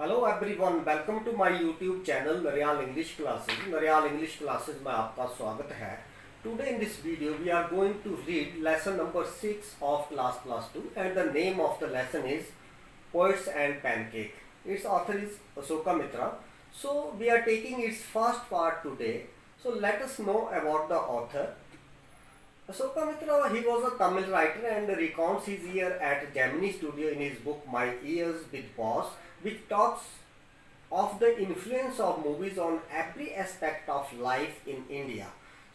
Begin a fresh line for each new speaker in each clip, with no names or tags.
Hello everyone, welcome to my YouTube channel Nariyal English classes. Nariyal English classes में आपका स्वागत है। Today in this video we are going to read lesson number 6 of class plus 2 and the name of the lesson is poets and pancake. Its author is Asoka Mitra. So we are taking its first part today. So let us know about the author. Asoka Mitra, he was a Tamil writer and recounts his year at Gemini Studio in his book My Years with Boss, which talks of the influence of movies on every aspect of life in India.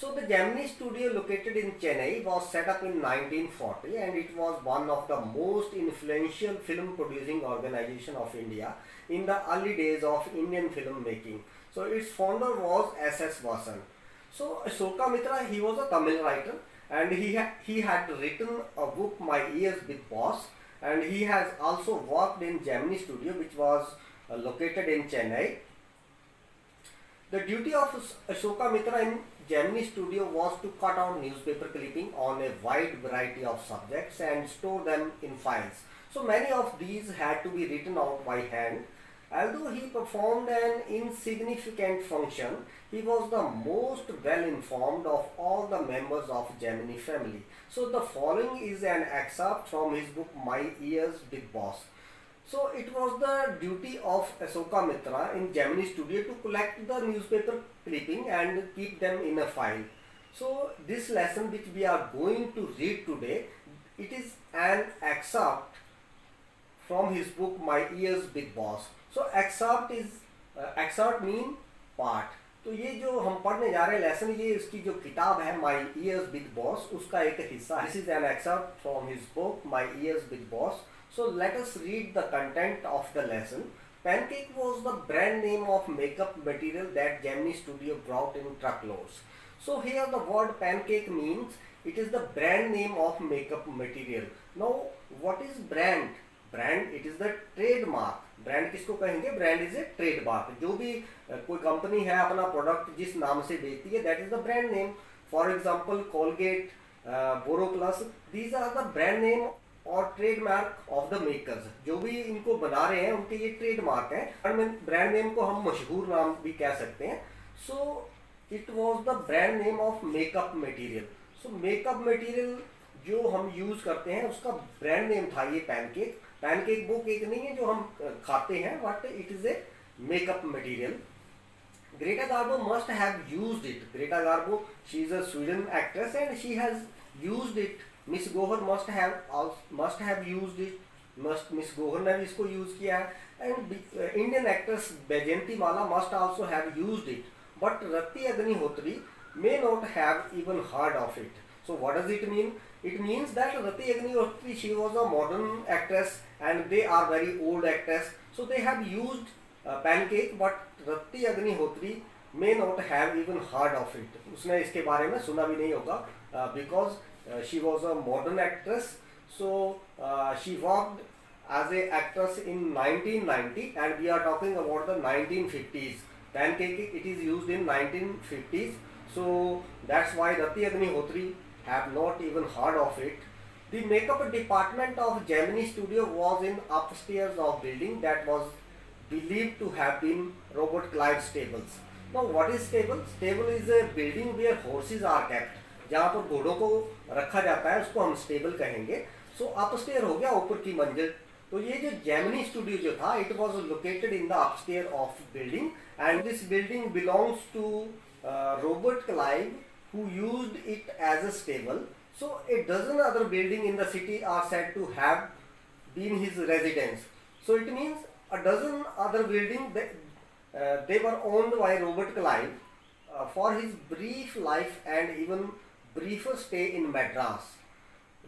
So the Gemini Studio located in Chennai was set up in 1940 and it was one of the most influential film producing organization of India in the early days of Indian film making. So its founder was S.S. Vasan. So Asoka Mitra, he was a Tamil writer and he had written a book My Years with Boss, and he has also worked in Gemini Studio, which was located in Chennai. The duty of Asoka Mitra in Gemini Studio was to cut out newspaper clipping on a wide variety of subjects and store them in files. So many of these had to be written out by hand. Although he performed an insignificant function, he was the most well informed of all the members of Gemini family. So the following is an excerpt from his book My Years with Boss. So it was the duty of Asoka Mitra in Gemini Studio to collect the newspaper clipping and keep them in a file. So this lesson which we are going to read today, it is an excerpt from his book My Years with Boss. So excerpt mean part. तो ये जो हम पढ़ने जा रहे हैं lesson, ये इसकी जो किताब है माई ईयर्स विद बॉस, उसका एक हिस्सा है. This is an excerpt from his book my years with boss. So let us read the content of the lesson. Pancake was the brand name of makeup material that Gemini Studio brought in truckloads. So here the word pancake means it is the brand name of makeup material. Now what is brand? Brand, it is the trademark. Brand किसको कहेंगे? Brand is a trademark. जो भी कोई company है अपना product जिस नाम से बेचती है, that is the brand name. For example Colgate, Boroplus, these are the brand name और ट्रेडमार्क ऑफ द मेकर्स. जो भी इनको बना रहे हैं उनके ये ट्रेडमार्क है. ब्रांड नेम को हम मशहूर नाम भी कह सकते हैं. So it was the brand name of makeup material. So makeup material जो हम यूज करते हैं उसका ब्रांड नेम था ये पैनकेक. पैनकेक वो केक नहीं है जो हम खाते हैं, but it is a makeup material. Greta Garbo must have used it. Greta Garbo, she is a Sweden actress and she has used it. Miss Gohar must have used it. Miss Gohar ने भी इसको use किया है. And Indian actress Baijanti Mala must also have used it. But Rati Agnihotri may not have even heard of it. So what does it mean? It means that Rati Agnihotri, she was a modern actress and they are very old actress. So they have used pancake, but Rati Agnihotri may not have even heard of it. उसने इसके बारे में सुना भी नहीं होगा, because she was a modern actress. So she worked as a actress in 1990 and we are talking about the 1950s. Pancake, it is used in 1950s. So that's why Rati Agnihotri have not even heard of it. The makeup department of Gemini Studio was in upstairs of building that was believed to have been Robert Clive stables. Now what is stable? Stable is a building where horses are kept. जहाँ पर घोड़ों को रखा जाता है उसको हम stable कहेंगे. सो अपस्टेयर हो गया ऊपर की मंजिल. तो ये जो जेमिनी स्टूडियो जो था, it was located in the upstair of building and this building belongs to Robert Clive who used it as a stable. So a dozen other buildings in the city are said to have been his residence. So it means a dozen other buildings they were owned by Robert Clive for his brief life and even briefer stay in Madras.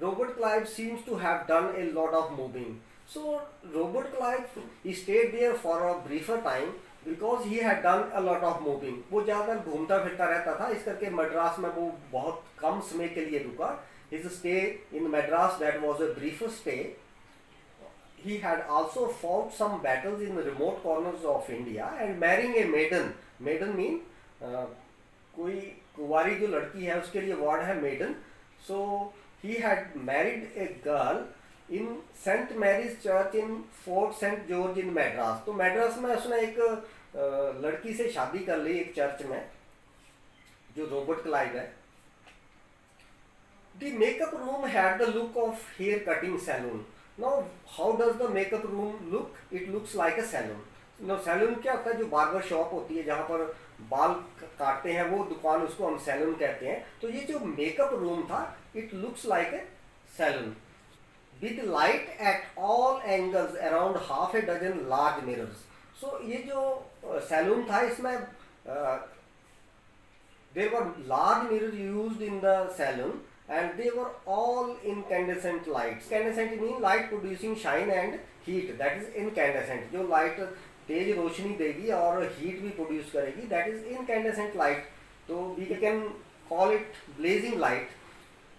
Robert Clive seems to have done a lot of moving. So Robert Clive, he stayed there for a briefer time because he had done a lot of moving. वो ज़्यादातर घूमता फिरता रहता था, इस करके मद्रास में वो बहुत कम समय के लिए रुका. His stay in Madras, that was a briefer stay. He had also fought some battles in remote corners of India and marrying a maiden. Maiden mean कोई कुंवारी जो लड़की है उसके लिए वर्ड है maiden. So he had married a girl in saint Mary's church in fort saint George in Madras. तो मैड्रास में उसने एक लड़की से शादी कर ली एक चर्च में, जो रॉबर्ट क्लाइव है। The makeup room had the look of hair cutting salon. Now, how does the makeup room look? It looks like a salon. Now, salon क्या होता है? जो बार्बर शॉप होती है जहाँ पर बाल काटते हैं, वो दुकान, उसको हम सैलून कहते हैं। तो ये जो मेकअप रूम था, it looks like a salon. With light at all angles around half a dozen large mirrors. So ये जो सैलून था, इसमें there were large mirrors used in the salon, and they were all incandescent lights. Incandescent mean light producing shine and heat. That is incandescent. जो light तेज रोशनी देगी और heat भी produce करेगी, that is incandescent light. तो we can call it blazing light.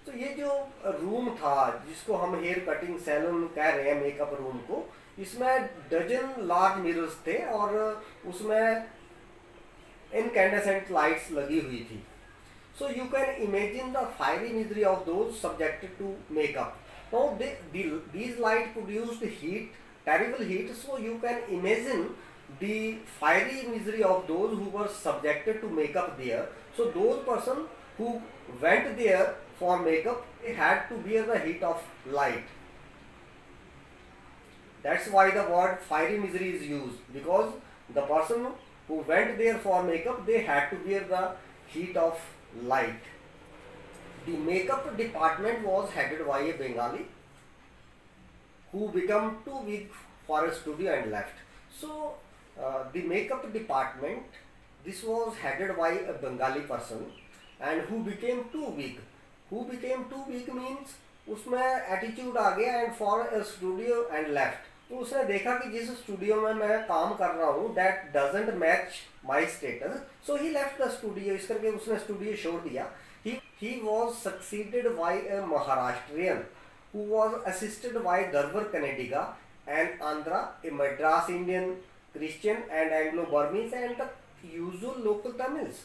तो ये जो room था जिसको हम हेयर कटिंग सैलून कह रहे हैं, मेकअप रूम को, इसमें डजन लार्ज मिरर्स थे और उसमें incandescent lights लगी हुई थी. So you can imagine the fiery misery of those subjected to makeup. Now these lights produced heat, terrible heat. So you can imagine the fiery misery of those who were subjected to makeup there. So those person who went there for makeup, they had to bear the heat of light. That's why the word fiery misery is used, because the person who went there for makeup, they had to bear the heat of light. The makeup department was headed by a Bengali who became too weak for a studio and left. So the makeup department, this was headed by a Bengali person and who became too weak. Who became too weak means उसमें attitude आ गया and for a studio and left. तो उसने देखा कि जिस studio में मैं काम कर रहा हूँ that doesn't match my status, so he left the studio. इस करके उसने स्टूडियो छोड़ दिया. He was succeeded by a Maharashtrian who was assisted by Darbar Kannadiga and Andhra, a Madras Indian Christian and Anglo-Burmese and the usual local Tamils.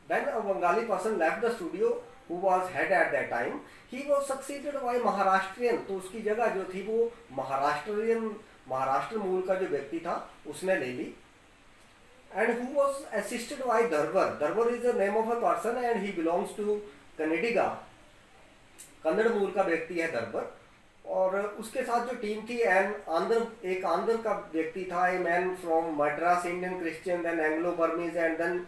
Then a Bengali person left the studio who was head at that time. He was succeeded by Maharashtrian. तो उसकी जगह जो थी वो महाराष्ट्र मूल का जो व्यक्ति था उसने ले ली. And who was assisted by Darbar. Darbar is the name of a person and he belongs to Kannadiga. Kannada मूल का व्यक्ति है दरबर. और उसके साथ जो टीम थी एक आंध्र का व्यक्ति था, a man from Madras Indian Christian, then Anglo Burmese and then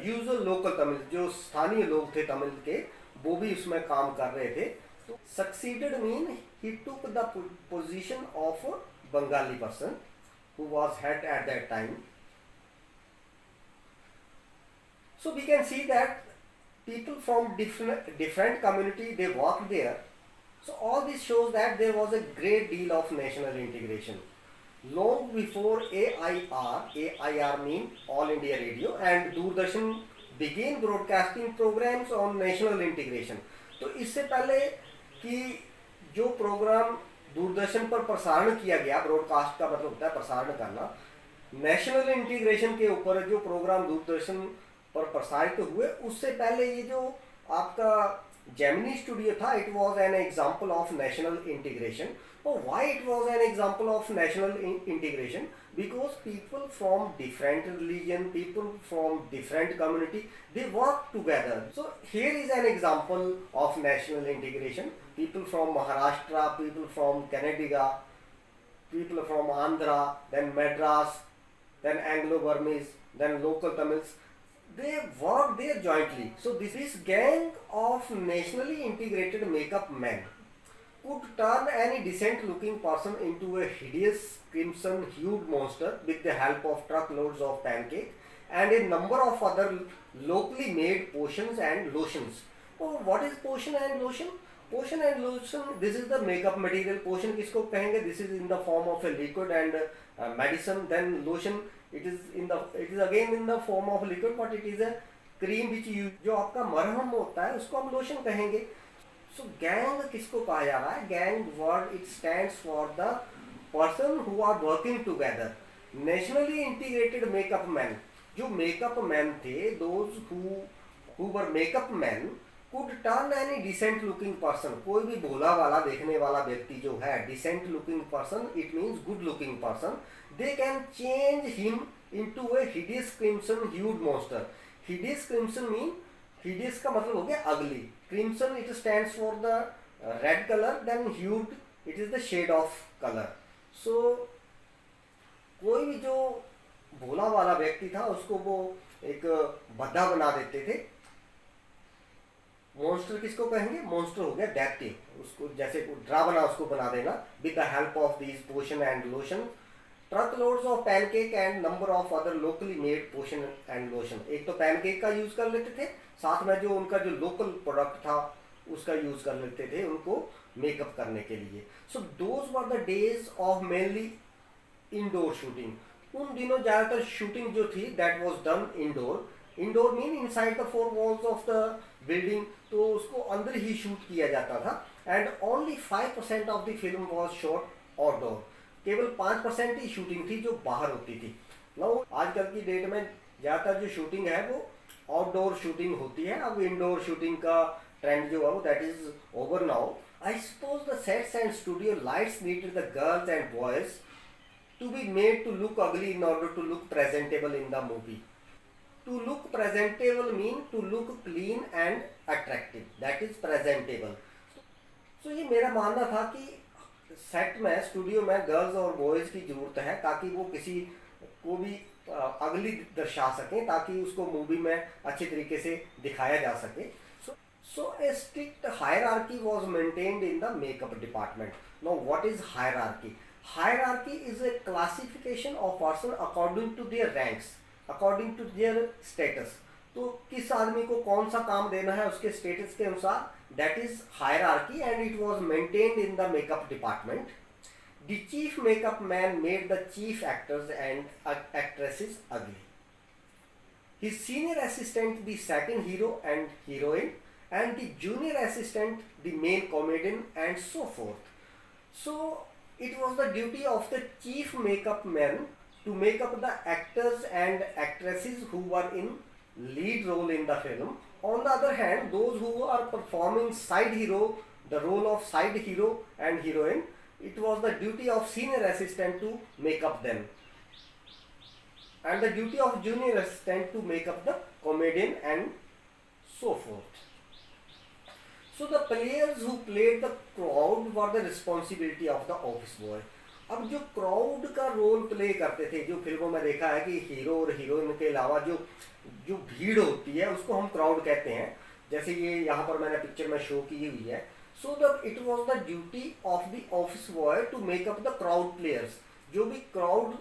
usual local Tamil, जो स्थानीय लोग थे तमिल के, वो भी उसमें काम कर रहे थे. तो succeeded mean he took the position of Bengali person who was head at that time. So we can see that people from different community, they worked there. So all this shows that there was a great deal of national integration. Long before AIR means All India Radio, and Doordarshan began broadcasting programs on national integration. तो इससे पहले कि जो programme Doordarshan पर प्रसारण किया गया, broadcast का मतलब होता है प्रसारण करना, नेशनल इंटीग्रेशन के ऊपर जो प्रोग्राम दूरदर्शन पर प्रसारित हुए, उससे पहले ये जो आपका जेमिनी स्टूडियो था, it was an example of national integration. और why it was an example of national integration? Because people from different religion, people from different community, they work together. So here is an example of national integration. People from Maharashtra, people from Kannadiga, people from Andhra, then Madras, then Anglo Burmese, then local Tamils, they worked there jointly. So this gang of nationally integrated makeup men could turn any decent looking person into a hideous crimson hued monster with the help of truckloads of pancake and a number of other locally made potions and lotions. Oh, what is potion and lotion? Potion and lotion, this is the makeup material. Potion किसको कहेंगे? This is in the form of a liquid and medicine. Then lotion, it is again in the form of liquid, but it is a cream which you, जो आपका मरहम होता है उसको हम lotion कहेंगे. So gang किसको कहा जा रहा है? Gang word, it stands for the person who are working together. Nationally integrated makeup men, जो makeup men थे, those who were makeup men, could turn any decent looking person, कोई भी भोला वाला देखने वाला व्यक्ति जो है, decent looking person it means good looking person, they can change him into a hideous crimson hued monster. Hideous crimson mean, hideous का मतलब हो गया ugly, crimson it stands for the red colour, then hued it is the shade of colour. So कोई भी जो भोला वाला व्यक्ति था उसको वो एक भद्दा बना देते थे। मॉन्स्टर किसको कहेंगे? मॉन्स्टर हो गया डेप्टिव, उसको जैसे ड्रावना उसको बना देना with the help of these potion and lotion, truck loads of pancake and number of other locally made potion and lotion. एक तो पैनकेक का यूज कर लेते थे, साथ में जो उनका जो लोकल प्रोडक्ट था उसका यूज कर लेते थे उनको मेकअप करने के लिए। So those were the days of mainly indoor shooting. उन दिनों ज्यादातर शूटिंग जो थी that was done indoor. Indoor mean inside the four walls of the building, तो उसको अंदर ही शूट किया जाता था। And only 5% of the film was shot outdoor, केवल 5% ही शूटिंग थी जो बाहर होती थी। नाउ आजकल की डेट में ज़्यादातर जो शूटिंग है वो आउटडोर शूटिंग होती है। अब इंडोर शूटिंग का ट्रेंड जो है वो that is over now. I suppose the sets and studio lights needed the girls and boys to be made to look ugly in order to look presentable in the movie. To look presentable mean to look clean and attractive, that is presentable. So ये मेरा मानना था कि set में, studio में girls और boys की ज़रूरत है ताकि वो किसी को भी अगली दर्शा सकें, ताकि उसको मूवी में अच्छे तरीके से दिखाया जा सके। So a strict hierarchy was maintained in the makeup department. Now what is hierarchy? Hierarchy is a classification of person according to their ranks, according to their status. तो किस आदमी को कौन सा काम देना है उसके स्टेटस के अनुसार, that is hierarchy, and it was maintained in the makeup department. The chief makeup man made the chief actors and actresses ugly. His senior assistant the second hero and heroine, and the junior assistant the main comedian, and so forth. So it was the duty of the chief makeup man to make up the actors and actresses who were in lead role in the film. On the other hand, those who are performing side hero, the role of side hero and heroine, it was the duty of senior assistant to make up them, and the duty of junior assistant to make up the comedian, and so forth. So the players who played the crowd were the responsibility of the office boy. अब जो crowd का role play करते थे, जो फिल्मों में देखा है कि हीरो और हीरोइन के अलावा जो भीड़ होती है उसको हम क्राउड कहते हैं, जैसे ये यहाँ पर मैंने पिक्चर में शो की हुई है। So the it was the duty of the office boy to make up the crowd players. जो भी क्राउड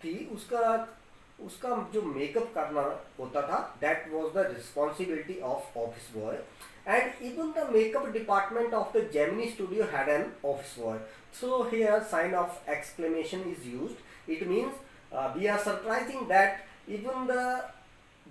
थी उसका जो मेकअप करना होता था, that was the responsibility of office boy. And even the makeup department of the Gemini studio had an office boy. So here sign of exclamation is used. It means we are surprising that even the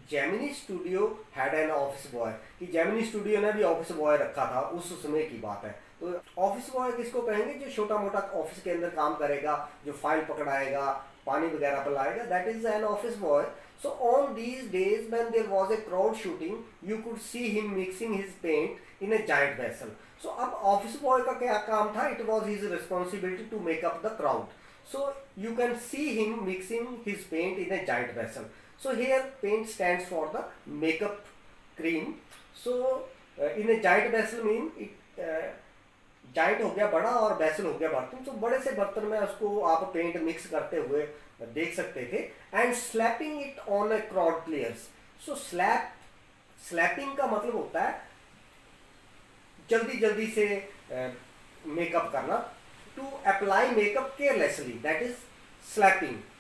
Gemini studio had an office boy. कि Gemini studio ने भी office boy रखा था, उस समय की बात है। तो office boy किसको कहेंगे? जो छोटा मोटा ऑफिस के अंदर काम करेगा, जो फाइल पकड़ाएगा, पानी वगैरह पिलाएगा, that is an office boy. So on these days when there was a crowd shooting, you could see him mixing his paint in a giant vessel. So अब office boy का क्या काम था? It was his responsibility to make up the crowd. So you can see him mixing his paint in a giant vessel. So here paint stands for the makeup cream. So in a giant vessel mean it giant हो गया बड़ा और vessel हो गया बर्तन। तो बड़े से बर्तन में उसको आप पेंट मिक्स करते हुए देख सकते थे। And slapping it on a crowd players. So slapping का मतलब होता है जल्दी जल्दी से मेकअप करना, to apply makeup carelessly, that is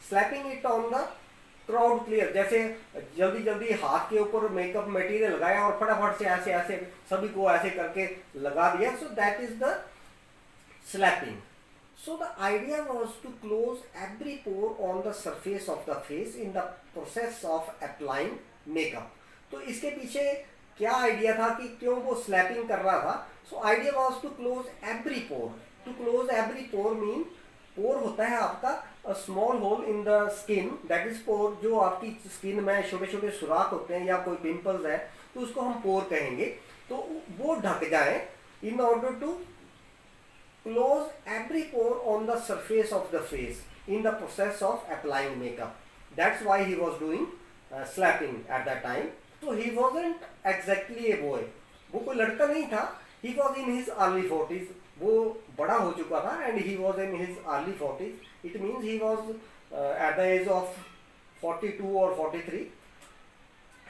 slapping it on the crowd player. जैसे जल्दी जल्दी हाथ के ऊपर मेकअप मटेरियल लगाया और फटाफट से ऐसे ऐसे सभी को ऐसे करके लगा दिया। So that is the slapping. So the idea was to close every pore on the surface of the face in the process of applying makeup. तो इसके पीछे क्या आइडिया था कि क्यों वो स्लैपिंग कर रहा था? So idea was to close every pore. To close every pore mean pore होता है आपका a small hole in the skin, that is pore, जो आपकी स्किन में छोटे छोटे सुराख होते हैं या कोई पिंपल्स है तो उसको हम पोर कहेंगे। तो वो ढक जाए in order to close every pore on the surface of the face in the process of applying makeup. That's why he was doing slapping at that time. So he wasn't exactly a boy. वो कोई लड़का नहीं था. He was in his early 40s. वो बड़ा हो चुका था and he was in his early 40s. It means he was at the age of 42 or 43.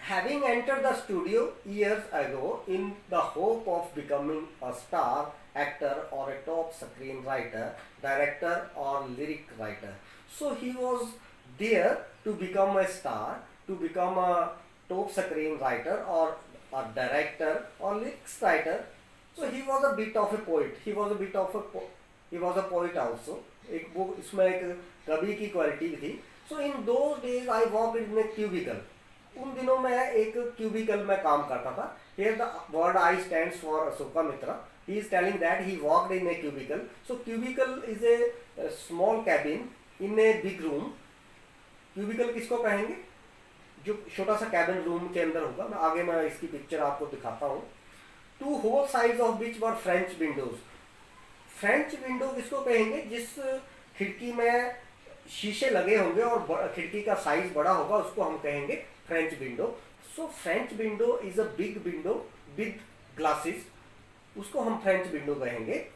Having entered the studio years ago in the hope of becoming a star actor or a top screenwriter, director or lyric writer. So he was there to become a star, to become a top screenwriter or a director or lyrics writer. So he was a bit of a poet. He was a poet also. एक वो इसमें एक कवि की quality भी थी. So in those days I worked in a cubicle. उन दिनों मैं एक क्यूबिकल में काम करता था. Here the word I stands for Ashoka Mitra. He is telling that he worked in a cubicle. So cubicle is a small cabin in a big room. Cubicle किसको कहेंगे? जो छोटा सा कैबिन रूम के अंदर होगा. मैं आगे मैं इसकी पिक्चर आपको दिखाता हूँ. Two whole sides of which were French windows. French window किसको कहेंगे? जिस खिड़की में शीशे लगे होंगे और खिड़की का साइज बड़ा होगा उसको हम कहेंगे French window. So French window is a big window with glasses. उसको हम फ्रेंच विंडो कहेंगे.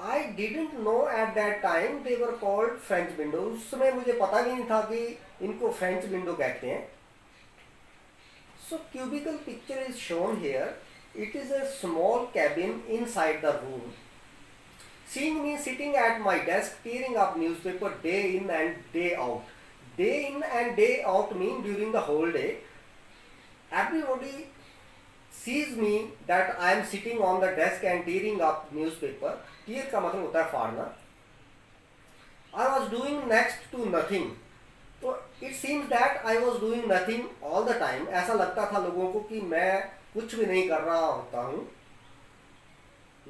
I didn't know at that time they were called French window. उस समय मुझे पता भी नहीं था कि इनको फ्रेंच विंडो कहते हैं. So cubicle picture is shown here. It is a small cabin inside the room. Seeing me sitting at my desk tearing up newspaper day in and day out. Day in and day out mean during the whole day. Everybody sees me that I am sitting on the desk and tearing up newspaper. Tear का मतलब होता है फाड़ना. I was doing next to nothing. तो it seems that I was doing nothing all the time. ऐसा लगता था लोगों को कि मैं कुछ भी नहीं कर रहा होता हूँ.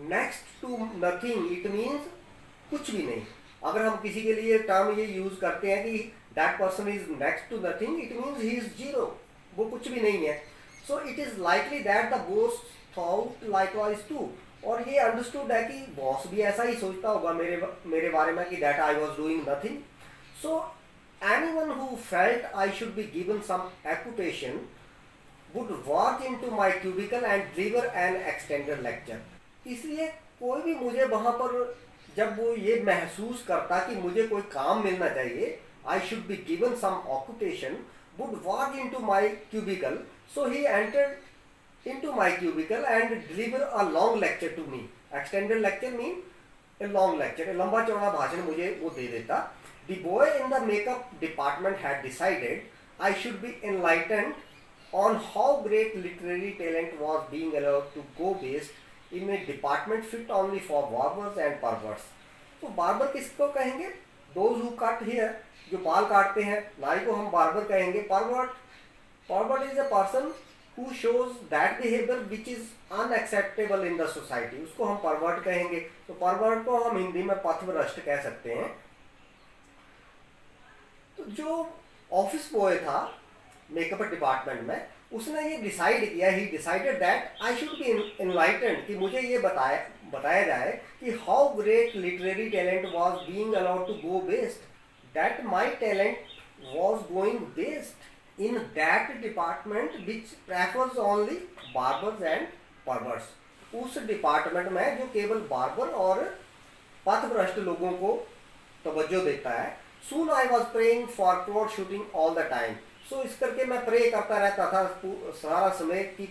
Next to nothing it means कुछ भी नहीं. अगर हम किसी के लिए टर्म ये यूज करते हैं कि that person is next to nothing, it means he is zero. वो कुछ भी नहीं है. So it is likely that the boss thought likewise too. और ये अंडरस्टूड है कि बॉस भी ऐसा ही सोचता होगा मेरे बारे में कि that I was doing nothing. So anyone who felt I should be given some occupation would walk into my cubicle and deliver an extended lecture. इसलिए कोई भी मुझे वहाँ पर जब वो ये महसूस करता कि मुझे कोई काम मिलना चाहिए, I should be given some occupation, would walk into my cubicle. So he entered into my cubicle and deliver a long lecture to me. Extended lecture mean a long lecture. एक लंबा चौड़ा भाषण मुझे वो दे देता. The boy in the makeup department had decided I should be enlightened on how great literary talent was being allowed to go based in a department fit only for barbers and perverts. तो barber किसको कहेंगे? Those who cut hair, जो बाल काटते हैं, नाई को हम बार्बर कहेंगे. Pervert is a person who shows that behavior which is unacceptable in the society. उसको हम pervert कहेंगे. तो pervert को हम हिंदी में पथभ्रष्ट कह सकते हैं. तो जो ऑफिस बॉय था मेकअप डिपार्टमेंट में, उसने ये डिसाइड किया, he decided that I should be enlightened, कि मुझे ये बताया जाए कि how great literary talent was being allowed to go best. That my talent was going best in that department which prefers only barbers and perverts. उस department में जो केवल बार्बर और पथभ्रष्ट लोगों को तवज्जो देता है. Soon I was praying for crowd shooting all the time. So इस करके मैं प्रे करता रहता था सारा समय कि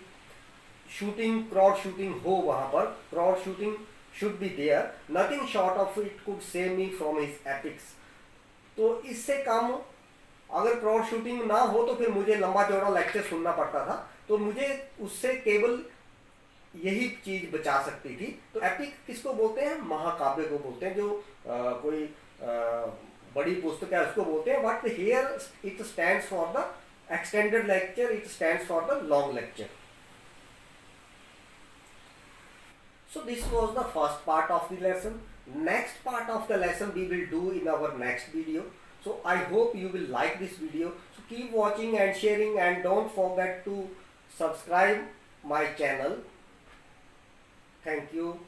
शूटिंग, क्रॉड शूटिंग हो वहाँ पर. Crowd shooting should be there. Nothing short of it could save me from his epics. तो इससे कम अगर क्रॉड शूटिंग ना हो तो फिर मुझे लंबा चौड़ा लेक्चर सुनना पड़ता था. तो मुझे उससे केवल यही चीज बचा सकती थी. तो एपिक किसको बोलते हैं? महाकाव्य को बोलते हैं. जो कोई बड़ी पुस्तक है उसको बोलते हैं. But here it stands for the extended lecture, it stands for the long lecture. So this was the first part of the lesson. Next part of the lesson we will do in our next video. So I hope you will like this video. So keep watching and sharing, and don't forget to subscribe my channel. Thank you.